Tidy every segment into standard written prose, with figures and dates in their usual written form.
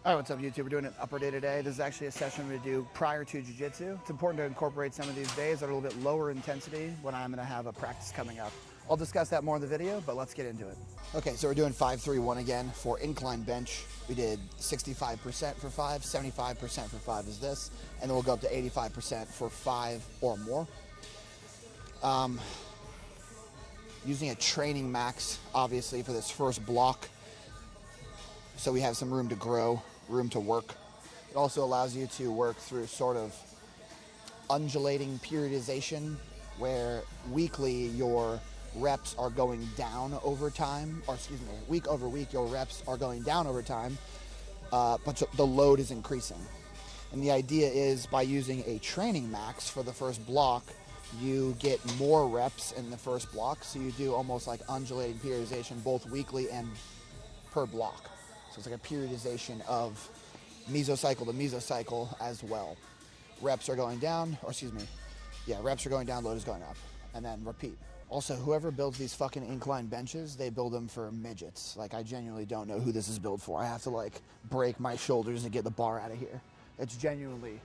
All right, what's up YouTube? We're doing an upper day today. This is actually a session I'm going to do prior to Jiu Jitsu. It's important to incorporate some of these days that are a little bit lower intensity when I'm going to have a practice coming up. I'll discuss that more in the video, but let's get into it. Okay, so we're doing 5-3-1 again for incline bench. We did 65% for 5, 75% for 5 is this, and then we'll go up to 85% for 5 or more. Using a training max, obviously, for this first block, so we have some room to grow, room to work. It also allows you to work through sort of undulating periodization, where weekly your reps are going down over time, or excuse me, week over week your reps are going down over time, but the load is increasing. And the idea is by using a training max for the first block, you get more reps in the first block, so you do almost like undulating periodization both weekly and per block. So it's like a periodization of mesocycle to mesocycle as well. Reps are going down, or excuse me, yeah, reps are going down, load is going up, and then repeat. Also, whoever builds these fucking incline benches, they build them for midgets. Like, I genuinely don't know who this is built for. I have to like break my shoulders and get the bar out of here. It's genuinely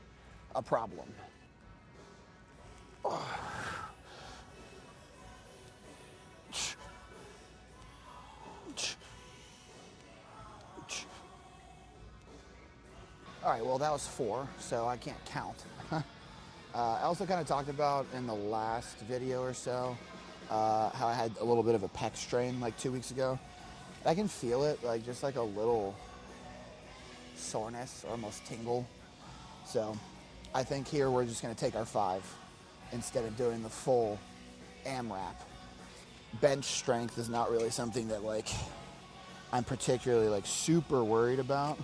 a problem. All right, well, that was 4, so I can't count. I also kind of talked about in the last video or so how I had a little bit of a pec strain like 2 weeks ago. I can feel it, like just like a little soreness or almost tingle. So I think here we're just going to take our 5 instead of doing the full AMRAP. Bench strength is not really something that like I'm particularly like super worried about.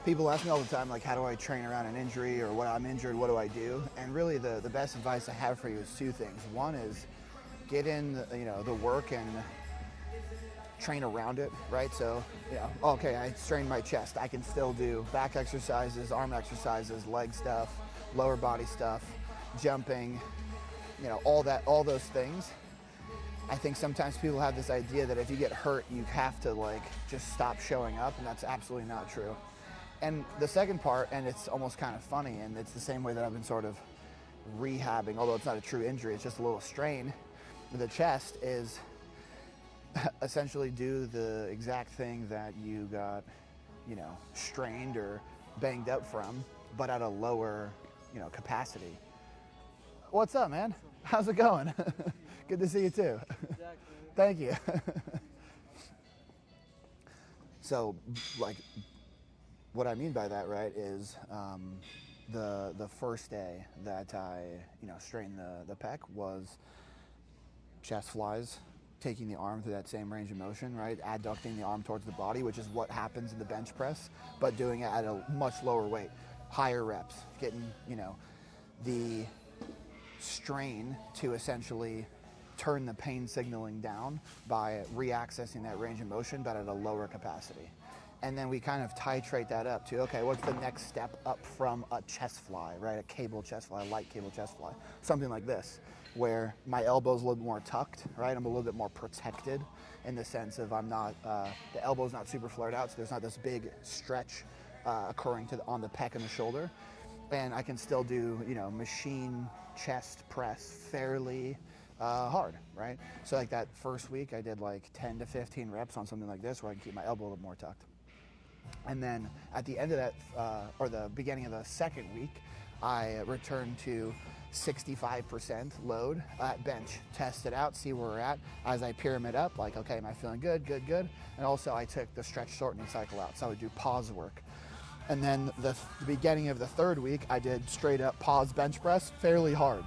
People ask me all the time, like, how do I train around an injury, or when I'm injured, what do I do? And really the best advice I have for you is 2 things. One is get in the work and train around it, right? So, okay, I strained my chest. I can still do back exercises, arm exercises, leg stuff, lower body stuff, jumping, all those things. I think sometimes people have this idea that if you get hurt, you have to like just stop showing up, and that's absolutely not true. And the second part, and it's almost kind of funny, and it's the same way that I've been sort of rehabbing, although it's not a true injury, it's just a little strain with the chest, is essentially do the exact thing that you got, strained or banged up from, but at a lower, capacity. What's up, man? How's it going? Good to see you too. Exactly. Thank you. So, like, what I mean by that, right, is the first day that I, strained the pec was chest flies, taking the arm through that same range of motion, right? Adducting the arm towards the body, which is what happens in the bench press, but doing it at a much lower weight, higher reps, getting, the strain to essentially turn the pain signaling down by reaccessing that range of motion, but at a lower capacity. And then we kind of titrate that up to, okay, what's the next step up from a chest fly, right? A cable chest fly, a light cable chest fly, something like this, where my elbow's a little bit more tucked, right? I'm a little bit more protected in the sense of I'm not, the elbow's not super flared out, so there's not this big stretch occurring on the pec and the shoulder. And I can still do, machine chest press fairly hard, right? So like that first week, I did like 10 to 15 reps on something like this where I can keep my elbow a little more tucked. And then at the end of that, or the beginning of the second week, I returned to 65% load at bench, test it out, see where we're at. As I pyramid up, like, okay, am I feeling good, good, good? And also I took the stretch shortening cycle out, so I would do pause work. And then the beginning of the third week, I did straight up pause bench press, fairly hard.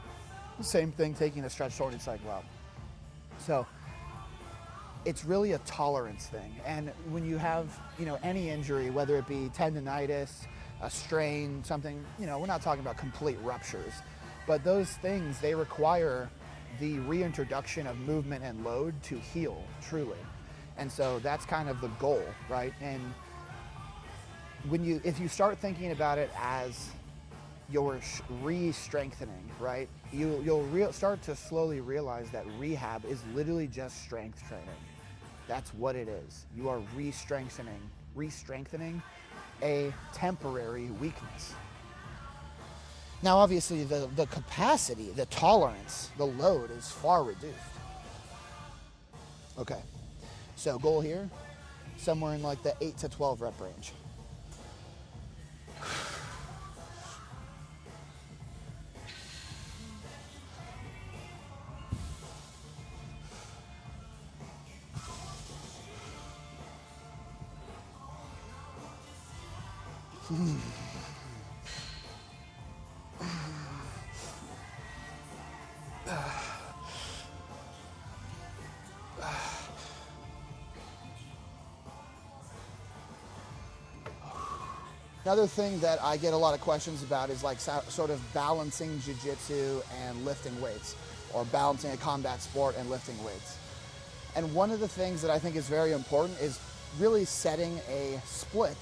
Same thing, taking the stretch shortening cycle out. So it's really a tolerance thing. And when you have, any injury, whether it be tendonitis, a strain, something, we're not talking about complete ruptures, but those things, they require the reintroduction of movement and load to heal, truly. And so that's kind of the goal, right? And if you start thinking about it as you're re-strengthening, right? You'll start to slowly realize that rehab is literally just strength training. That's what it is. You are re-strengthening a temporary weakness. Now, obviously, the capacity, the tolerance, the load is far reduced. Okay, so goal here, somewhere in like the 8 to 12 rep range. Another thing that I get a lot of questions about is like sort of balancing jiu-jitsu and lifting weights, or balancing a combat sport and lifting weights. And one of the things that I think is very important is really setting a split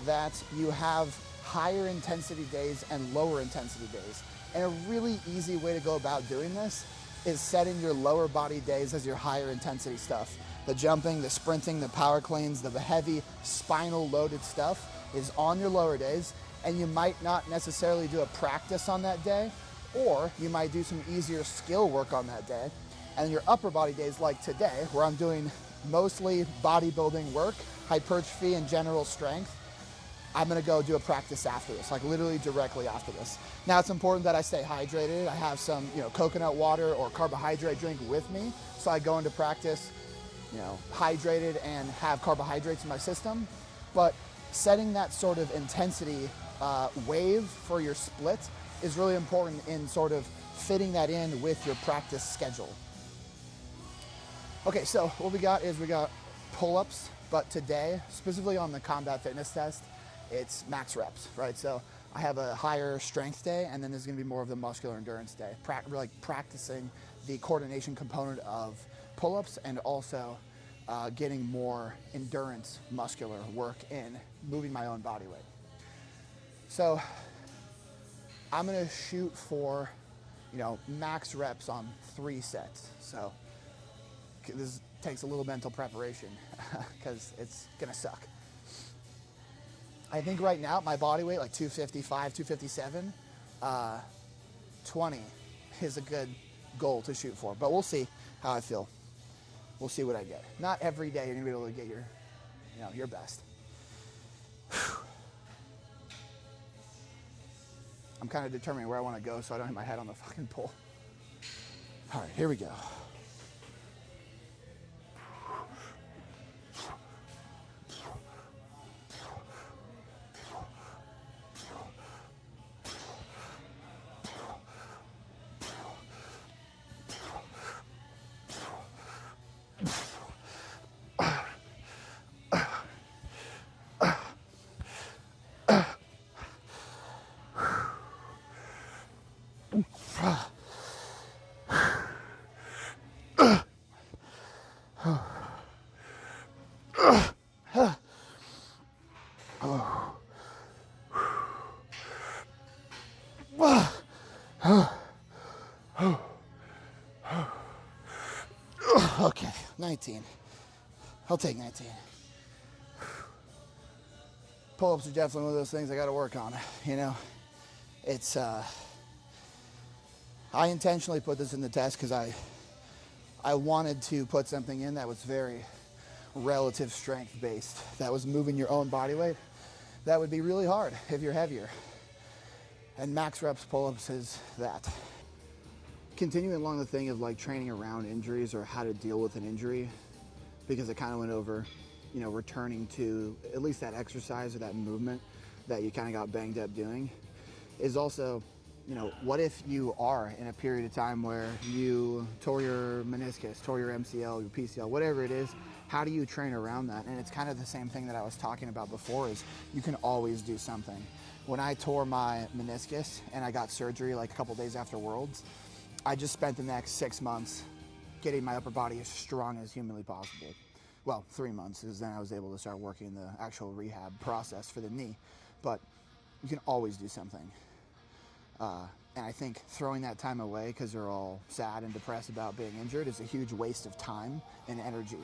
that you have higher intensity days and lower intensity days. And a really easy way to go about doing this is setting your lower body days as your higher intensity stuff. The jumping, the sprinting, the power cleans, the heavy spinal loaded stuff is on your lower days, and you might not necessarily do a practice on that day, or you might do some easier skill work on that day. And your upper body days, like today, where I'm doing mostly bodybuilding work, hypertrophy and general strength, I'm gonna go do a practice after this, like literally directly after this. Now it's important that I stay hydrated. I have some, coconut water or carbohydrate drink with me, so I go into practice, hydrated and have carbohydrates in my system. But setting that sort of intensity wave for your split is really important in sort of fitting that in with your practice schedule. Okay, so what we got pull-ups, but today, specifically on the combat fitness test, it's max reps, right? So I have a higher strength day, and then there's gonna be more of the muscular endurance day, like practicing the coordination component of pull-ups, and also getting more endurance muscular work in moving my own body weight. So I'm gonna shoot for, max reps on 3 sets. So this takes a little mental preparation because it's gonna suck. I think right now my body weight, like 255, 257, 20 is a good goal to shoot for, but we'll see how I feel. We'll see what I get. Not every day you're gonna be able to get your best. I'm kind of determining where I want to go so I don't hit my head on the fucking pole. All right, here we go. Okay, 19. I'll take 19. Pull-ups are definitely one of those things I gotta work on, It's, I intentionally put this in the test because I wanted to put something in that was very relative strength based, that was moving your own body weight. That would be really hard if you're heavier. And max reps pull-ups is that. Continuing along the thing of like training around injuries or how to deal with an injury, because I kind of went over, returning to at least that exercise or that movement that you kind of got banged up doing, is also, what if you are in a period of time where you tore your meniscus, tore your MCL, your PCL, whatever it is, how do you train around that? And it's kind of the same thing that I was talking about before, is you can always do something. When I tore my meniscus and I got surgery like a couple days after Worlds, I just spent the next 6 months getting my upper body as strong as humanly possible, well, 3 months, is then I was able to start working the actual rehab process for the knee. But you can always do something. And I think throwing that time away because you're all sad and depressed about being injured is a huge waste of time and energy.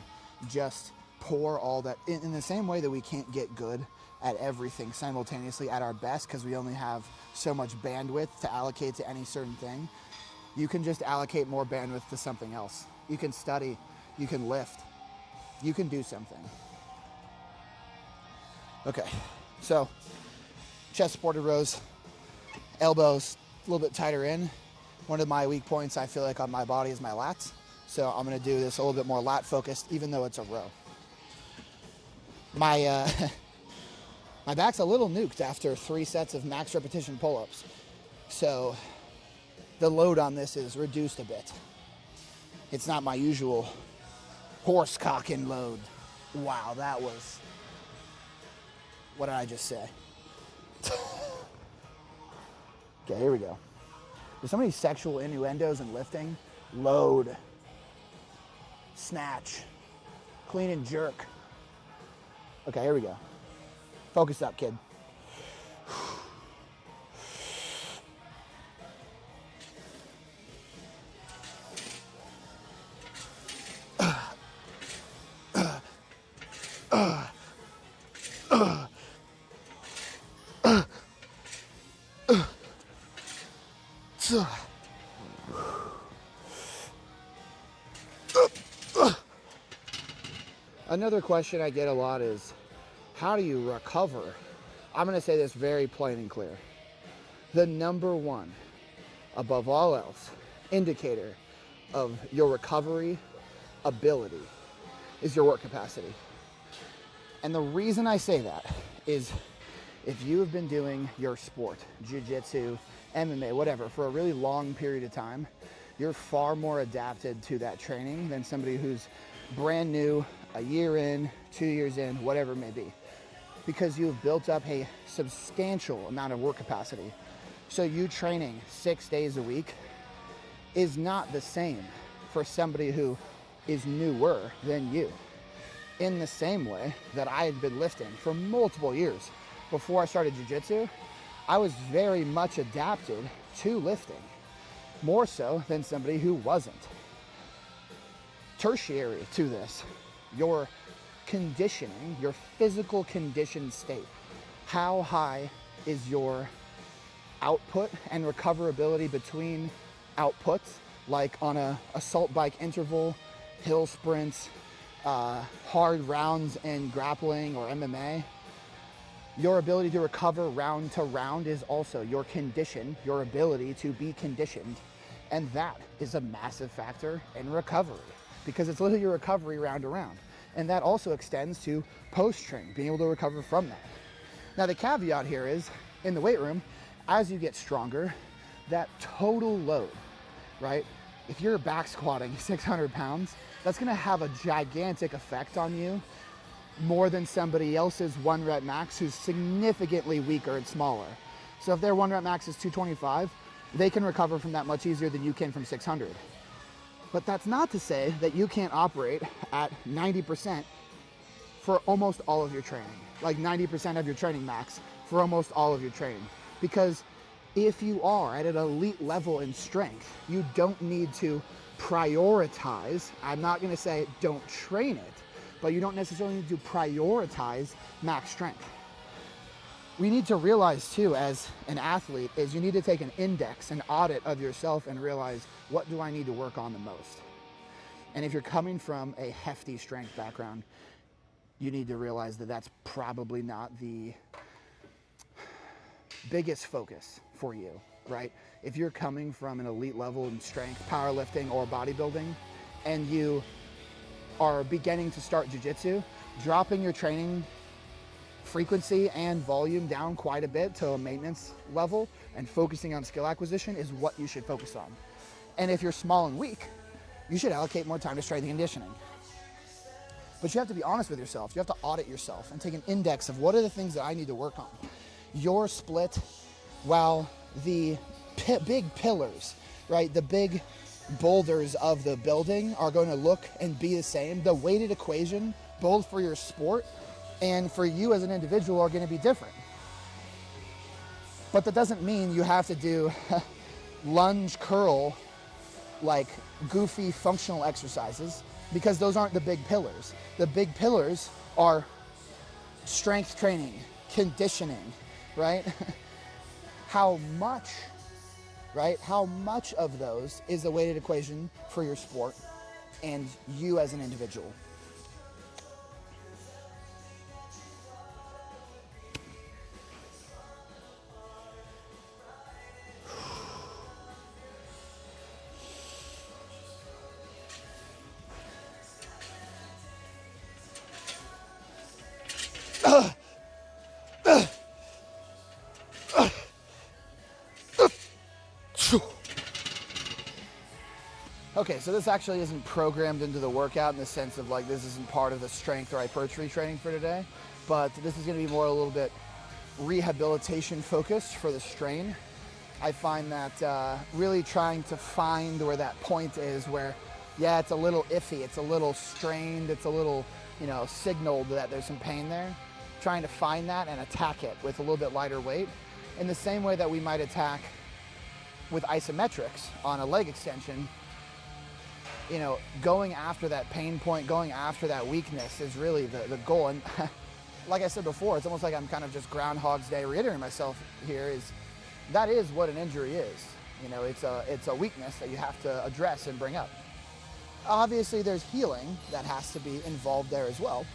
Just pour all that, in the same way that we can't get good at everything simultaneously at our best because we only have so much bandwidth to allocate to any certain thing. You can just allocate more bandwidth to something else. You can study, you can lift, you can do something. Okay, so chest supported rows, elbows a little bit tighter in. One of my weak points I feel like on my body is my lats. So I'm gonna do this a little bit more lat focused, even though it's a row. My my back's a little nuked after 3 sets of max repetition pull-ups. So the load on this is reduced a bit. It's not my usual horse cocking load. Wow, that was, what did I just say? Okay, here we go. There's so many sexual innuendos in lifting. Load, snatch, clean and jerk. Okay, here we go. Focus up, kid. Another question I get a lot is, how do you recover? I'm going to say this very plain and clear. The number one, above all else, indicator of your recovery ability is your work capacity. And the reason I say that is if you have been doing your sport, Jiu Jitsu, MMA, whatever, for a really long period of time, you're far more adapted to that training than somebody who's brand new, a year in, 2 years in, whatever it may be, because you've built up a substantial amount of work capacity. So you training 6 days a week is not the same for somebody who is newer than you. In the same way that I had been lifting for multiple years before I started jiu-jitsu, I was very much adapted to lifting, more so than somebody who wasn't. Tertiary to this, your conditioning, your physical condition state. How high is your output and recoverability between outputs, like on a assault bike interval, hill sprints, hard rounds in grappling or MMA? Your ability to recover round to round is also your condition, your ability to be conditioned. And that is a massive factor in recovery, because it's literally your recovery round to round. And that also extends to post-training, being able to recover from that. Now the caveat here is, in the weight room, as you get stronger, that total load, right? If you're back squatting 600 pounds, that's gonna have a gigantic effect on you, more than somebody else's 1 rep max who's significantly weaker and smaller. So if their 1 rep max is 225, they can recover from that much easier than you can from 600. But that's not to say that you can't operate at 90% for almost all of your training, like 90% of your training max for almost all of your training. Because if you are at an elite level in strength, you don't need to prioritize. I'm not gonna say don't train it, but you don't necessarily need to prioritize max strength. We need to realize too, as an athlete, is you need to take an index, an audit of yourself and realize, what do I need to work on the most? And if you're coming from a hefty strength background, you need to realize that that's probably not the biggest focus for you, right? If you're coming from an elite level in strength, powerlifting, or bodybuilding, and you are beginning to start jiu-jitsu, dropping your training frequency and volume down quite a bit to a maintenance level and focusing on skill acquisition is what you should focus on. And if you're small and weak, you should allocate more time to strength and conditioning. But you have to be honest with yourself. You have to audit yourself and take an index of what are the things that I need to work on. Your split, while the big pillars, right, the big boulders of the building are going to look and be the same, the weighted equation both for your sport and for you as an individual, are going to be different. But that doesn't mean you have to do lunge, curl, like goofy functional exercises, because those aren't the big pillars. The big pillars are strength training, conditioning, right? How much of those is the weighted equation for your sport and you as an individual? Okay, so this actually isn't programmed into the workout in the sense of like this isn't part of the strength or hypertrophy training for today, but this is going to be more a little bit rehabilitation focused for the strain. I find that really trying to find where that point is where, yeah, it's a little iffy, it's a little strained, it's a little, signaled that there's some pain there. Trying to find that and attack it with a little bit lighter weight in the same way that we might attack with isometrics on a leg extension. Going after that pain point, going after that weakness is really the goal. And like I said before, it's almost like I'm kind of just Groundhog's Day reiterating myself here, that is what an injury is. It's a weakness that you have to address and bring up. Obviously, there's healing that has to be involved there as well.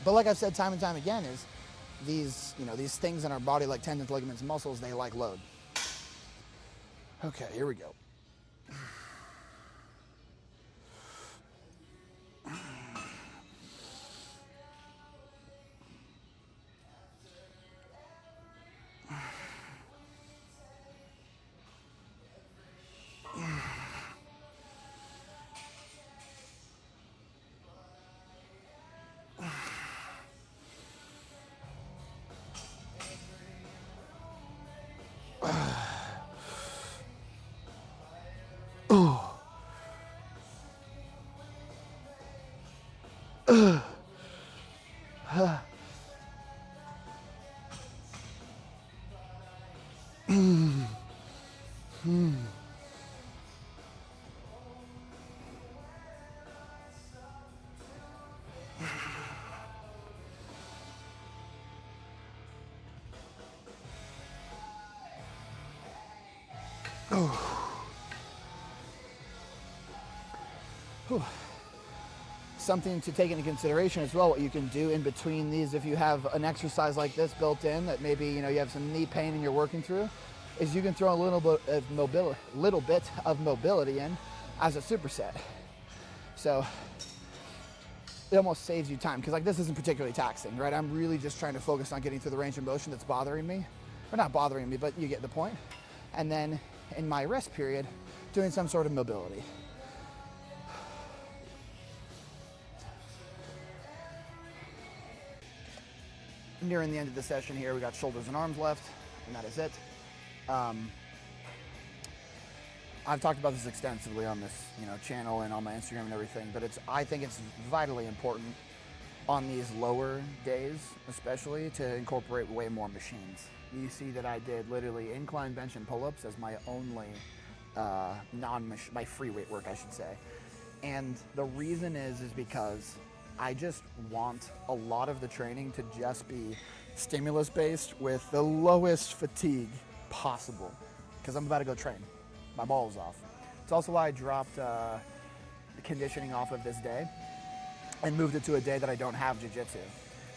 But like I've said time and time again, is these things in our body like tendons, ligaments, and muscles, they like load. Okay, here we go. Something to take into consideration as well, what you can do in between these, if you have an exercise like this built in that maybe you have some knee pain and you're working through, is you can throw a little bit of mobility in as a superset. So it almost saves you time, because like this isn't particularly taxing, right? I'm really just trying to focus on getting through the range of motion that's bothering me, or not bothering me, but you get the point. And then in my rest period, doing some sort of mobility. Nearing the end of the session here, we got shoulders and arms left, and that is it. I've talked about this extensively on this channel and on my Instagram and everything, but I think it's vitally important on these lower days especially to incorporate way more machines. You see that I did literally incline bench and pull-ups as my only my free weight work, I should say. And the reason is because I just want a lot of the training to just be stimulus based with the lowest fatigue possible, because I'm about to go train. My ball's off. It's also why I dropped the conditioning off of this day and moved it to a day that I don't have jiu-jitsu,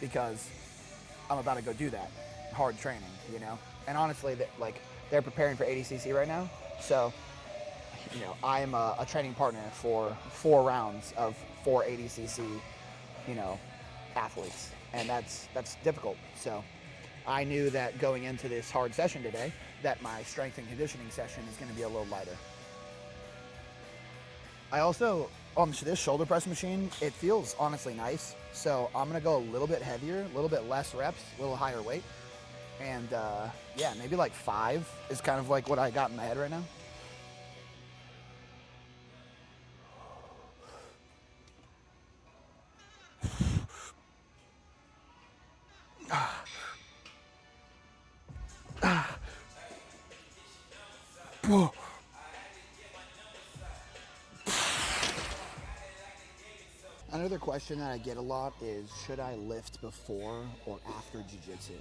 because I'm about to go do that hard training, And honestly, they're preparing for ADCC right now, so I'm a training partner for 4 rounds of 4 ADCC athletes, and that's difficult. So I knew that going into this hard session today, that my strength and conditioning session is going to be a little lighter. I also, on this shoulder press machine, it feels honestly nice. So I'm going to go a little bit heavier, a little bit less reps, a little higher weight. And yeah, maybe like 5 is kind of like what I got in my head right now. Another question that I get a lot is, should I lift before or after jiu-jitsu?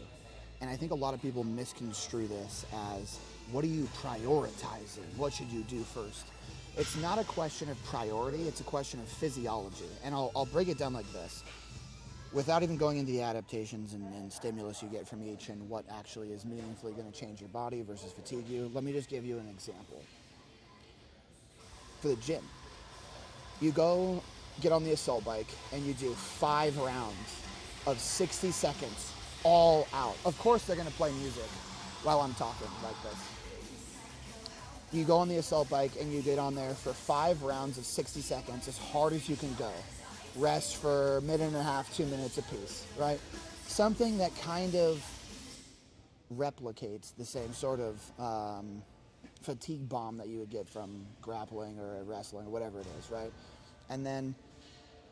And I think a lot of people misconstrue this as, what are you prioritizing? What should you do first? It's not a question of priority, it's a question of physiology. And I'll break it down like this. Without even going into the adaptations and stimulus you get from each and what actually is meaningfully going to change your body versus fatigue you, let me just give you an example. For the gym, you go get on the assault bike and you do 5 rounds of 60 seconds all out. Of course they're going to play music while I'm talking like this. You go on the assault bike and you get on there for 5 rounds of 60 seconds as hard as you can go. Rest for a minute and a half, 2 minutes apiece, right? Something that kind of replicates the same sort of fatigue bomb that you would get from grappling or wrestling or whatever it is, right? And then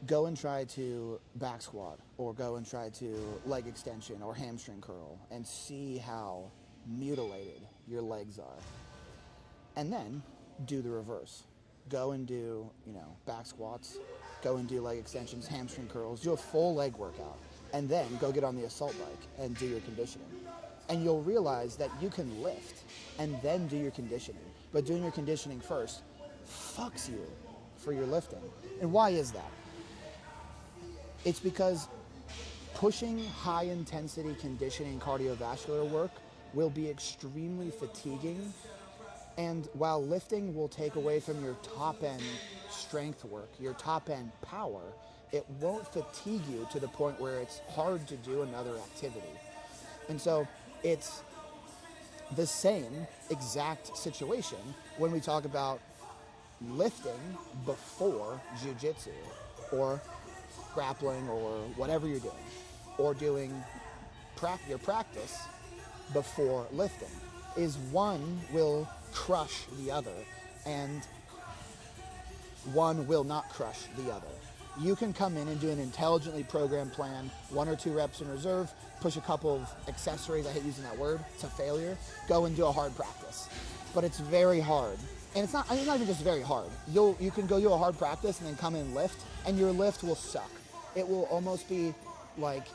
go and try to back squat or go and try to leg extension or hamstring curl and see how mutilated your legs are. And then do the reverse. Go and do, back squats, go and do leg extensions, hamstring curls, do a full leg workout, and then go get on the assault bike and do your conditioning. And you'll realize that you can lift and then do your conditioning. But doing your conditioning first fucks you for your lifting. And why is that? It's because pushing high intensity conditioning cardiovascular work will be extremely fatiguing. And while lifting will take away from your top end strength work, your top end power, it won't fatigue you to the point where it's hard to do another activity. And so it's the same exact situation when we talk about lifting before jiu-jitsu or grappling or whatever you're doing, or doing your practice before lifting, is one will crush the other and one will not crush the other. You can come in and do an intelligently programmed plan, 1 or 2 reps in reserve, push a couple of accessories, I hate using that word, to failure, go and do a hard practice. But it's very hard. And it's not even just very hard. You can go do a hard practice and then come in and lift, and your lift will suck. It will almost be like,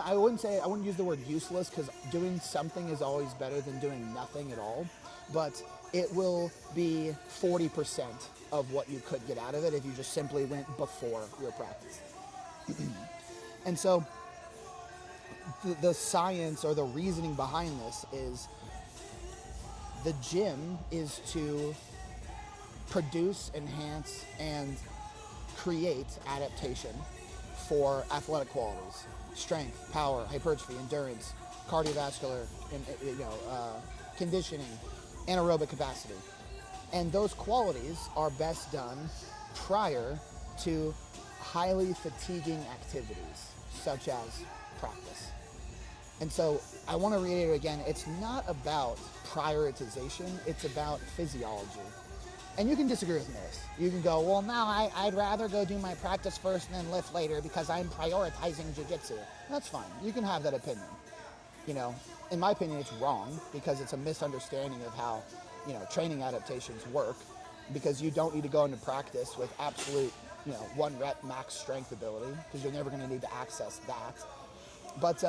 I wouldn't use the word useless, because doing something is always better than doing nothing at all, but it will be 40% of what you could get out of it if you just simply went before your practice. And so the science or the reasoning behind this is the gym is to produce, enhance, and create adaptation for athletic qualities: strength, power, hypertrophy, endurance, cardiovascular, conditioning, anaerobic capacity. And those qualities are best done prior to highly fatiguing activities, such as practice. And so I want to reiterate again, it's not about prioritization, it's about physiology. And you can disagree with this. You can go, well, no, I'd rather go do my practice first and then lift later because I'm prioritizing jiu-jitsu. That's fine. You can have that opinion. In my opinion, it's wrong because it's a misunderstanding of how, training adaptations work, because you don't need to go into practice with absolute, 1 rep max strength ability, because you're never going to need to access that. But,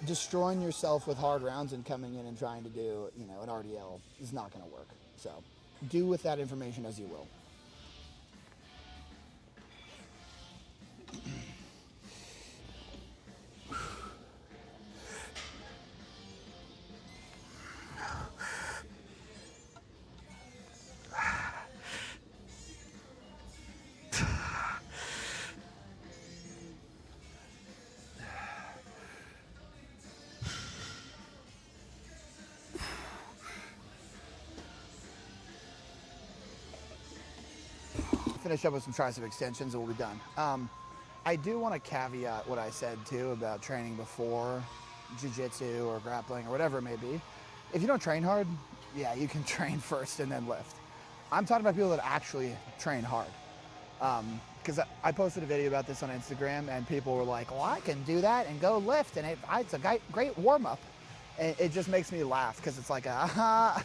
destroying yourself with hard rounds and coming in and trying to do, an RDL is not going to work. So do with that information as you will. Finish up with some tricep extensions and we'll be done. I do want to caveat what I said too about training before jiu-jitsu or grappling or whatever it may be. If you don't train hard, yeah, you can train first and then lift. I'm talking about people that actually train hard. Because I posted a video about this on Instagram and people were like, well, I can do that and go lift and it's a great warm-up. And it just makes me laugh because it's like, aha,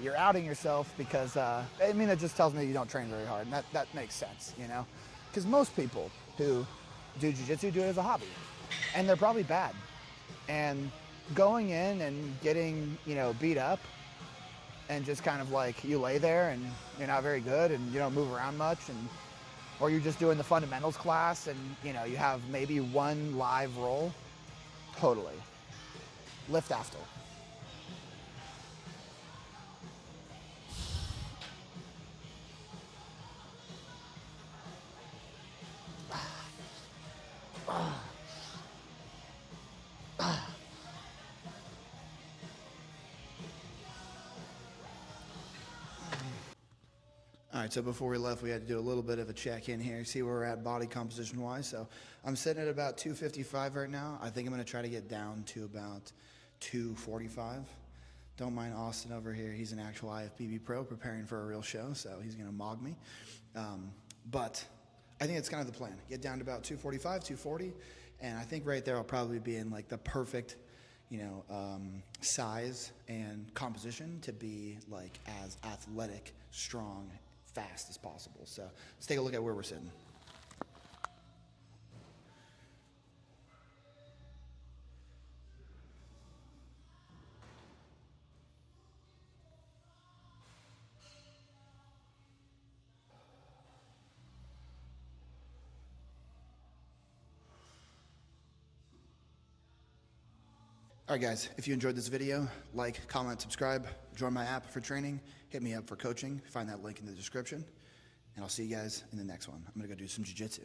you're outing yourself because, I mean, it just tells me you don't train very hard. And that makes sense, you know? Because most people who do jiu-jitsu do it as a hobby. And they're probably bad. And going in and getting, you know, beat up and just kind of like you lay there and you're not very good and you don't move around much, and or you're just doing the fundamentals class and, you know, you have maybe one live roll. Totally. Lift after. All right, so before we left, we had to do a little bit of a check-in here, see where we're at body composition-wise. So I'm sitting at about 255 right now. I think I'm going to try to get down to about 245. Don't mind Austin over here. He's an actual IFBB pro preparing for a real show, so he's going to mog me. But I think it's kind of the plan. Get down to about 245, 240, and I think right there I'll probably be in like the perfect, you know, size and composition to be like as athletic, strong, fast as possible. So let's take a look at where we're sitting. All right, guys, if you enjoyed this video, like, comment, subscribe, join my app for training, hit me up for coaching, find that link in the description, and I'll see you guys in the next one. I'm gonna go do some jiu-jitsu.